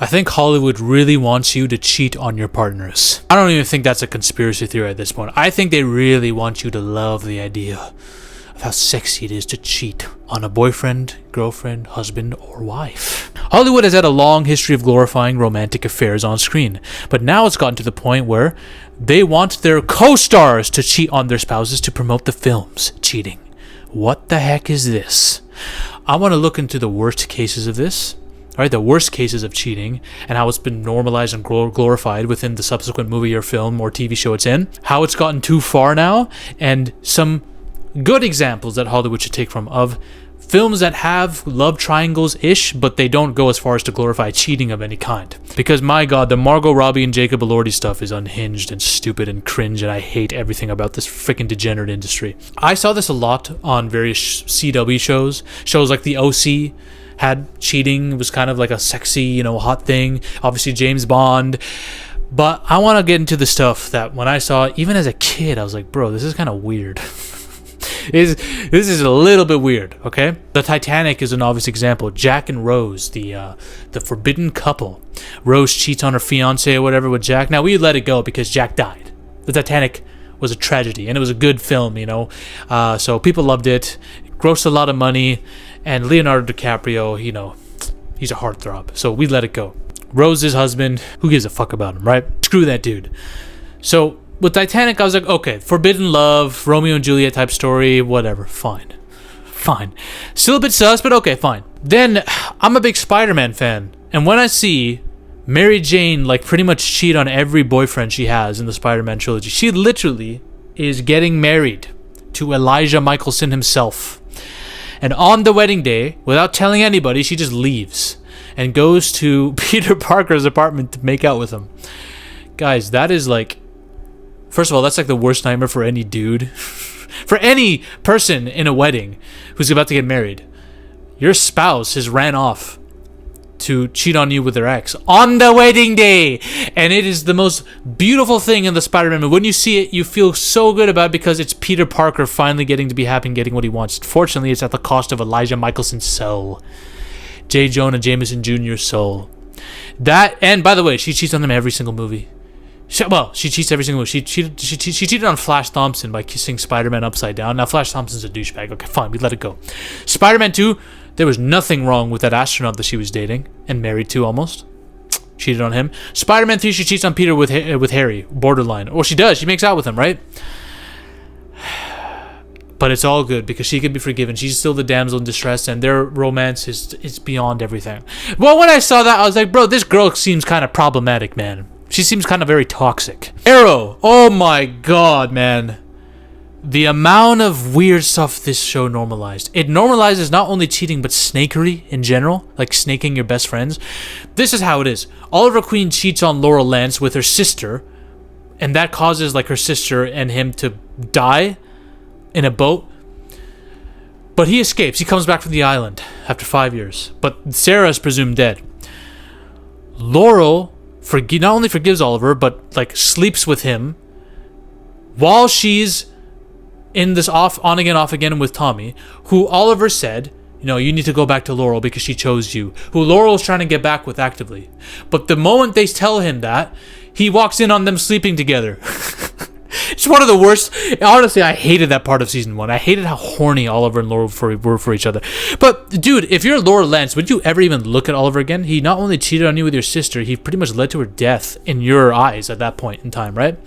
think Hollywood really wants you to cheat on your partners. I don't even think that's a conspiracy theory at this point. I think they really want you to love the idea of how sexy it is to cheat on a boyfriend, girlfriend, husband, or wife. Hollywood has had a long history of glorifying romantic affairs on screen, but now it's gotten to the point where they want their co-stars to cheat on their spouses to promote the film's cheating. What the heck is this? I want to look into the worst cases of this, right? The worst cases of cheating and how it's been normalized and glorified within the subsequent movie or film or TV show it's in, how it's gotten too far now, and some good examples that Hollywood should take from of films that have love triangles-ish, but they don't go as far as to glorify cheating of any kind. Because my god, the Margot Robbie and Jacob Elordi stuff is unhinged and stupid and cringe, and I hate everything about this freaking degenerate industry. I saw this a lot on various CW shows like The OC had cheating. It was kind of like a sexy, hot thing. Obviously James Bond. But I want to get into the stuff that when I saw it, even as a kid, I was like, bro, this is kind of weird. This is a little bit weird, okay? The Titanic is an obvious example. Jack and Rose, the forbidden couple. Rose cheats on her fiance or whatever with Jack. Now, we let it go because Jack died. The Titanic was a tragedy, and it was a good film, so people loved it. It grossed a lot of money, and Leonardo DiCaprio, he's a heartthrob, so we let it go. Rose's husband, who gives a fuck about him, right? Screw that dude. So with Titanic, I was like, okay, forbidden love, Romeo and Juliet type story, whatever, fine. Still a bit sus, but okay, fine. Then, I'm a big Spider-Man fan, and when I see Mary Jane, pretty much cheat on every boyfriend she has in the Spider-Man trilogy, she literally is getting married to Elijah Michelson himself. And on the wedding day, without telling anybody, she just leaves and goes to Peter Parker's apartment to make out with him. Guys, that is first of all, that's the worst nightmare for any dude. For any person in a wedding who's about to get married. Your spouse has ran off to cheat on you with their ex on the wedding day. And it is the most beautiful thing in the Spider-Man movie. When you see it, you feel so good about it because it's Peter Parker finally getting to be happy and getting what he wants. Fortunately, it's at the cost of Elijah Michelson's soul. J. Jonah Jameson Jr.'s soul. And by the way, she cheats on them every single movie. She cheats every single movie. She cheated on Flash Thompson by kissing Spider-Man upside down. Now, Flash Thompson's a douchebag. Okay, fine, we let it go. Spider-Man 2, there was nothing wrong with that astronaut that she was dating and married to almost. Cheated on him. Spider-Man 3, she cheats on Peter with Harry, borderline. Or she does. She makes out with him, right? But it's all good because she can be forgiven. She's still the damsel in distress, and their romance is beyond everything. Well, when I saw that, I was like, bro, this girl seems kind of problematic, man. She seems kind of very toxic. Arrow. Oh my god, man. The amount of weird stuff this show normalized. It normalizes not only cheating, but snakery in general. Like snaking your best friends. This is how it is. Oliver Queen cheats on Laurel Lance with her sister. And that causes her sister and him to die in a boat. But he escapes. He comes back from the island after 5 years. But Sarah is presumed dead. Laurel not only forgives Oliver, but sleeps with him while she's in this on again, off again with Tommy, who Oliver said, you need to go back to Laurel because she chose you, who Laurel's trying to get back with actively. But the moment they tell him that, he walks in on them sleeping together. It's one of the worst. Honestly, I hated that part of season 1. I hated how horny Oliver and Laurel were for each other. But, dude, if you're Laura Lance, would you ever even look at Oliver again? He not only cheated on you with your sister, he pretty much led to her death in your eyes at that point in time, right?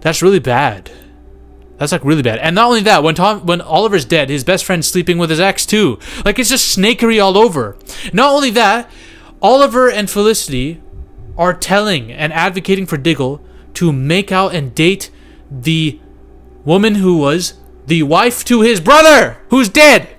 That's really bad. That's really bad. And not only that, when Oliver's dead, his best friend's sleeping with his ex too. It's just snakery all over. Not only that, Oliver and Felicity are telling and advocating for Diggle to make out and date the woman who was the wife to his brother, who's dead.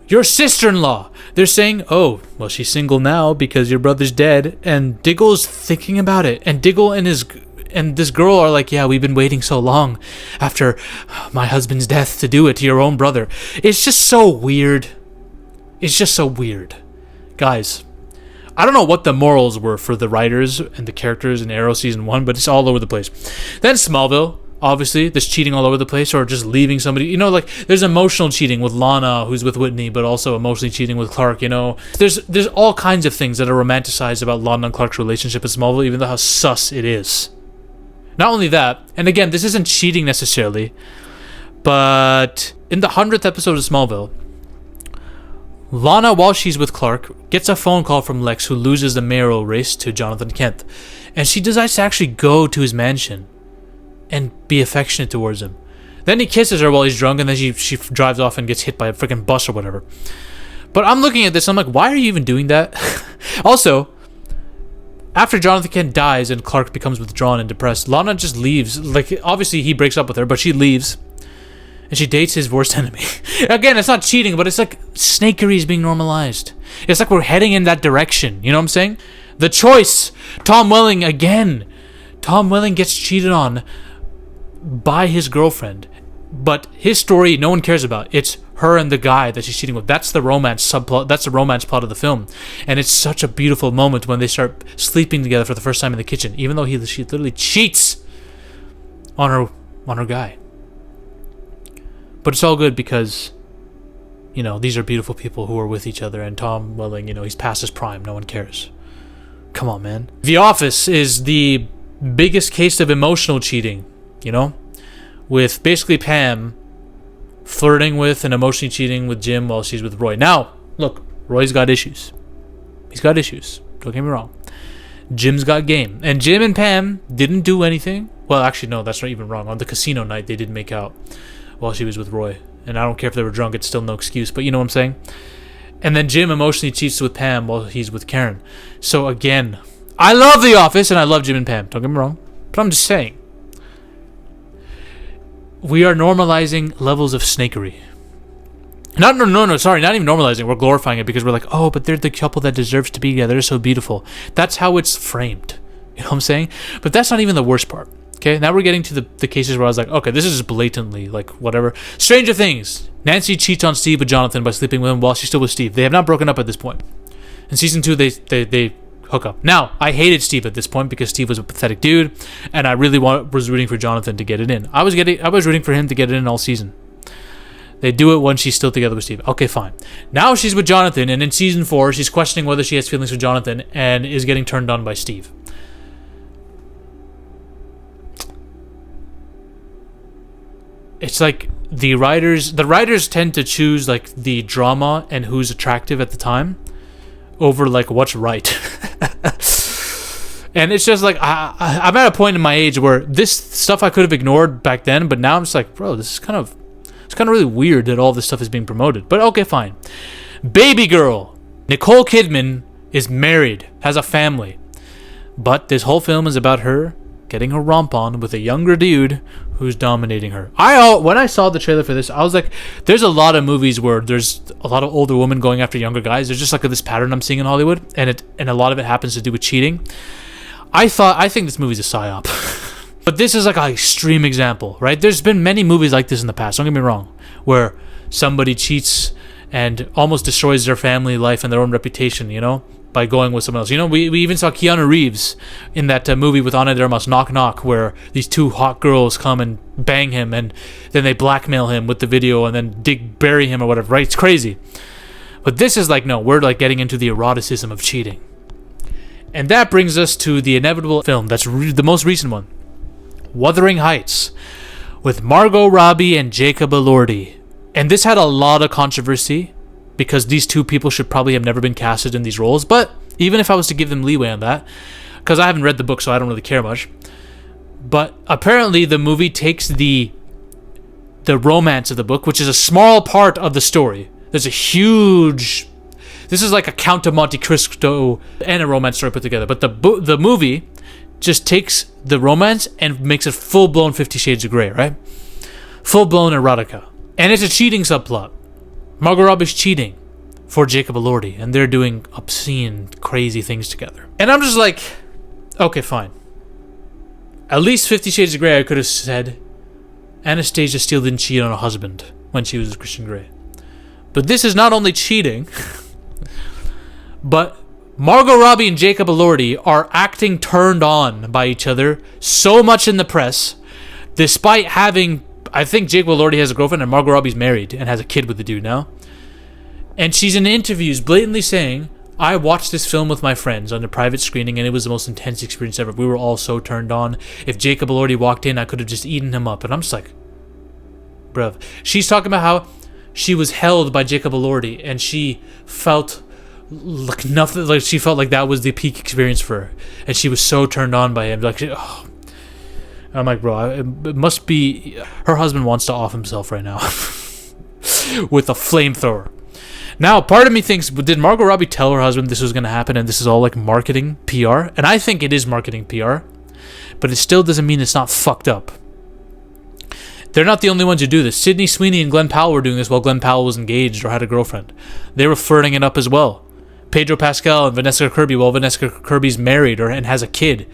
Your sister-in-law. They're saying, oh, well, she's single now because your brother's dead, and Diggle's thinking about it. And Diggle and this girl are like, yeah, we've been waiting so long after my husband's death to do it to your own brother. It's just so weird. It's just so weird. Guys, I don't know what the morals were for the writers and the characters in Arrow Season 1, but it's all over the place. Then Smallville. Obviously, there's cheating all over the place, or just leaving somebody. You know, like, there's emotional cheating with Lana, who's with Whitney, but also emotionally cheating with Clark, you know. There's all kinds of things that are romanticized about Lana and Clark's relationship in Smallville, even though how sus it is. Not only that, and again, this isn't cheating necessarily, but in the 100th episode of Smallville, Lana, while she's with Clark, gets a phone call from Lex, who loses the mayoral race to Jonathan Kent, and she decides to actually go to his mansion and be affectionate towards him. Then he kisses her while he's drunk, and then she drives off and gets hit by a freaking bus or whatever. But I'm looking at this, I'm like, why are you even doing that? Also, after Jonathan Kent dies and Clark becomes withdrawn and depressed, Lana just leaves. Like, obviously he breaks up with her, but she leaves. And she dates his worst enemy. Again, it's not cheating, but it's like snakery is being normalized. It's like we're heading in that direction. You know what I'm saying? The choice. Tom Welling again. Tom Welling gets cheated on by his girlfriend, but his story no one cares about. It's her and the guy that she's cheating with. That's the romance subplot. That's the romance plot of the film, and it's such a beautiful moment when they start sleeping together for the first time in the kitchen, even though she literally cheats on her guy. But it's all good because, you know, these are beautiful people who are with each other, and Tom Welling, you know, he's past his prime. No one cares. Come on, man. The Office is the biggest case of emotional cheating. You know, with basically Pam flirting with and emotionally cheating with Jim while she's with Roy. Now, look, Roy's got issues. He's got issues. Don't get me wrong. Jim's got game. And Jim and Pam didn't do anything. Well, actually, no, that's not even wrong. On the casino night, they did make out while she was with Roy. And I don't care if they were drunk. It's still no excuse. But you know what I'm saying? And then Jim emotionally cheats with Pam while he's with Karen. So, again, I love The Office and I love Jim and Pam. Don't get me wrong. But I'm just saying. We are normalizing levels of snakery. Not even normalizing. We're glorifying it because we're like, oh, but they're the couple that deserves to be together. They're so beautiful. That's how it's framed. You know what I'm saying? But that's not even the worst part. Okay, now we're getting to the cases where I was like, okay, this is just blatantly, like, whatever. Stranger Things. Nancy cheats on Steve with Jonathan by sleeping with him while she's still with Steve. They have not broken up at this point. In season 2, they hook up. Now, I hated Steve at this point because Steve was a pathetic dude, and I really was rooting for Jonathan to get it in. I was rooting for him to get it in all season. They do it when she's still together with Steve. Okay, fine. Now she's with Jonathan, and in season 4, she's questioning whether she has feelings for Jonathan and is getting turned on by Steve. It's like the writers tend to choose like the drama and who's attractive at the time over like what's right. And it's just like I'm at a point in my age where this stuff I could have ignored back then, but now I'm just like, bro, it's kind of really weird that all this stuff is being promoted. But okay, fine. Baby Girl. Nicole Kidman is married, has a family, but this whole film is about her getting her romp on with a younger dude who's dominating her. When I saw the trailer for this, I was like, there's a lot of movies where there's a lot of older women going after younger guys. There's just like this pattern I'm seeing in Hollywood, and a lot of it happens to do with cheating. I think this movie's a psyop. But this is like an extreme example, right? There's been many movies like this in the past, don't get me wrong, where somebody cheats and almost destroys their family life and their own reputation, you know, by going with someone else. You know, we even saw Keanu Reeves in that movie with Ana de Armas, Knock Knock, where these two hot girls come and bang him, and then they blackmail him with the video and then bury him or whatever, right? It's crazy. But this is like, no, we're like getting into the eroticism of cheating. And that brings us to the inevitable film that's the most recent one, Wuthering Heights, with Margot Robbie and Jacob Elordi. And this had a lot of controversy because these two people should probably have never been casted in these roles. But even if I was to give them leeway on that, because I haven't read the book, so I don't really care much. But apparently the movie takes the romance of the book, which is a small part of the story. There's a huge... This is like a Count of Monte Cristo and a romance story put together. But the movie just takes the romance and makes it full-blown 50 Shades of Grey, right? Full-blown erotica. And it's a cheating subplot. Margot Robbie's cheating for Jacob Elordi, and they're doing obscene, crazy things together. And I'm just like, okay, fine. At least 50 Shades of Grey, I could have said Anastasia Steele didn't cheat on her husband when she was with Christian Grey. But this is not only cheating, but Margot Robbie and Jacob Elordi are acting turned on by each other so much in the press Despite having, I think Jake Elordi has a girlfriend and Margot Robbie's married and has a kid with the dude now. And she's in interviews blatantly saying, I watched this film with my friends on a private screening and it was the most intense experience ever. We were all so turned on. If Jacob Elordi walked in, I could have just eaten him up. And I'm just like, bruv. She's talking about how she was held by Jacob Elordi and she felt like nothing, like she felt like that was the peak experience for her. And she was so turned on by him. Like, oh. I'm like, bro, it must be her husband wants to off himself right now with a flamethrower. Now, part of me thinks, did Margot Robbie tell her husband this was going to happen and this is all like marketing PR? And I think it is marketing PR, but it still doesn't mean it's not fucked up. They're not the only ones who do this. Sydney Sweeney and Glenn Powell were doing this while Glenn Powell was engaged or had a girlfriend. They were flirting it up as well. Pedro Pascal and Vanessa Kirby, while Vanessa Kirby's married and has a kid.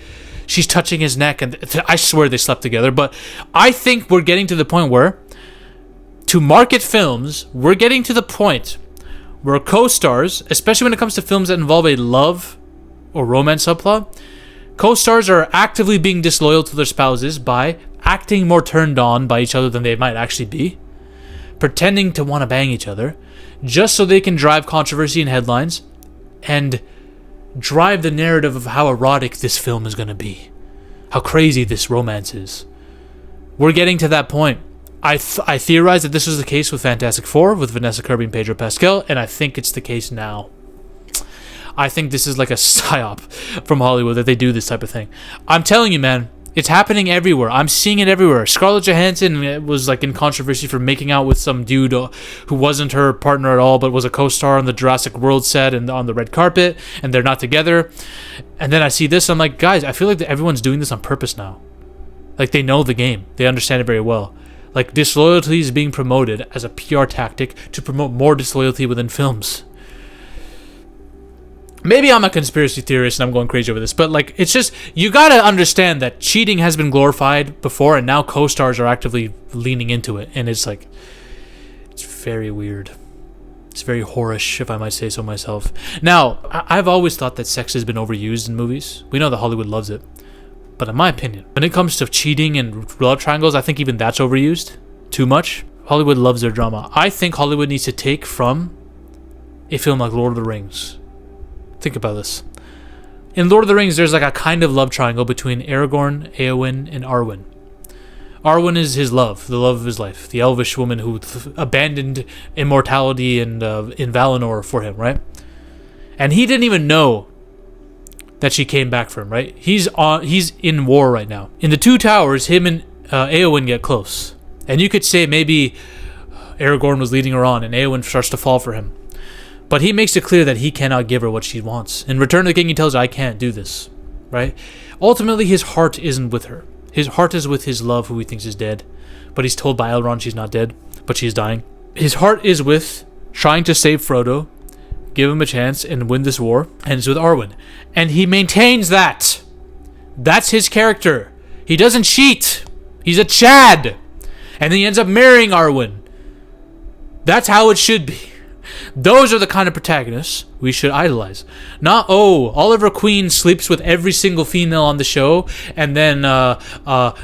She's touching his neck, and I swear they slept together. But I think we're getting to the point where, to market films, we're getting to the point where co-stars, especially when it comes to films that involve a love or romance subplot, co-stars are actively being disloyal to their spouses by acting more turned on by each other than they might actually be, pretending to want to bang each other, just so they can drive controversy in headlines, and drive the narrative of how erotic this film is going to be, how crazy this romance is. We're getting to that point. I theorized that this was the case with Fantastic Four, with Vanessa Kirby and Pedro Pascal, and I think it's the case now. I think this is like a psyop from Hollywood that they do this type of thing. I'm telling you, man, it's happening everywhere. I'm seeing it everywhere. Scarlett Johansson was like in controversy for making out with some dude who wasn't her partner at all, but was a co-star on the Jurassic World set and on the red carpet, and they're not together. And then I see this, I'm like, guys, I feel like everyone's doing this on purpose now. Like, they know the game. They understand it very well. Like, disloyalty is being promoted as a PR tactic to promote more disloyalty within films. Maybe I'm a conspiracy theorist and I'm going crazy over this, but like, it's just, you gotta understand that cheating has been glorified before and now co-stars are actively leaning into it, and it's like, it's very weird. It's very whorish, if I might say so myself. Now, I've always thought that sex has been overused in movies. We know that Hollywood loves it. But in my opinion, when it comes to cheating and love triangles, I think even that's overused too much. Hollywood loves their drama. I think Hollywood needs to take from a film like Lord of the Rings. Think about this. In Lord of the Rings, there's like a kind of love triangle between Aragorn, Éowyn, and Arwen. Arwen is his love, the love of his life, the elvish woman who abandoned immortality and in Valinor for him, right? And he didn't even know that she came back for him, right? He's in war right now. In the Two Towers, him and Éowyn get close, and you could say maybe Aragorn was leading her on, and Éowyn starts to fall for him. But he makes it clear that he cannot give her what she wants. In Return of the King, he tells her, I can't do this, right? Ultimately, his heart isn't with her. His heart is with his love, who he thinks is dead. But he's told by Elrond she's not dead, but she's dying. His heart is with trying to save Frodo, give him a chance, and win this war. And it's with Arwen. And he maintains that. That's his character. He doesn't cheat. He's a Chad. And then he ends up marrying Arwen. That's how it should be. Those are the kind of protagonists we should idolize. Not, Oliver Queen sleeps with every single female on the show and then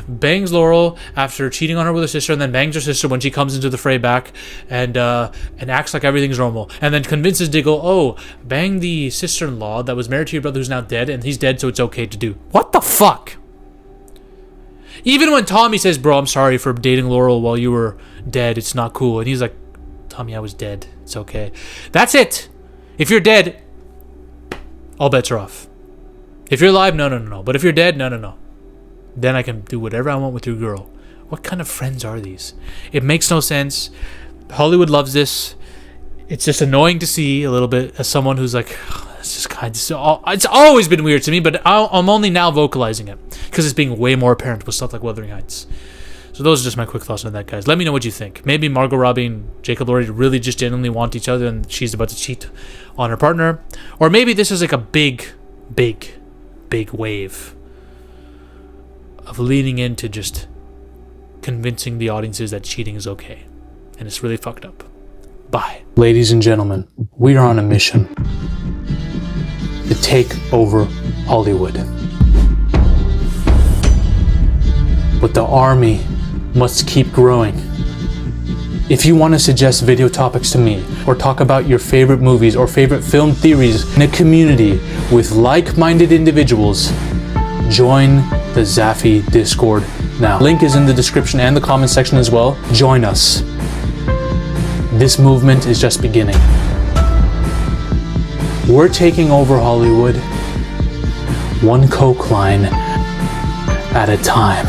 bangs Laurel after cheating on her with her sister, and then bangs her sister when she comes into the fray back and acts like everything's normal. And then convinces Diggle, bang the sister-in-law that was married to your brother who's now dead, and he's dead, so it's okay to do. What the fuck? Even when Tommy says, bro, I'm sorry for dating Laurel while you were dead, it's not cool. And he's like, Tommy, I was dead. It's okay. That's it. If you're dead, all bets are off. If you're alive, no. But if you're dead, no. Then I can do whatever I want with your girl. What kind of friends are these? It makes no sense. Hollywood loves this. It's just annoying to see a little bit as someone who's like, it's always been weird to me, but I'm only now vocalizing it because it's being way more apparent with stuff like Wuthering Heights. So those are just my quick thoughts on that, guys. Let me know what you think. Maybe Margot Robbie and Jacob Elordi really just genuinely want each other and she's about to cheat on her partner. Or maybe this is like a big wave of leaning into just convincing the audiences that cheating is okay. And it's really fucked up. Bye. Ladies and gentlemen, we are on a mission to take over Hollywood. but the army must keep growing. If you want to suggest video topics to me, or talk about your favorite movies or favorite film theories in a community with like-minded individuals, join the Zafy Discord now. Link is in the description and the comment section as well. Join us. This movement is just beginning. We're taking over Hollywood, one coke line at a time.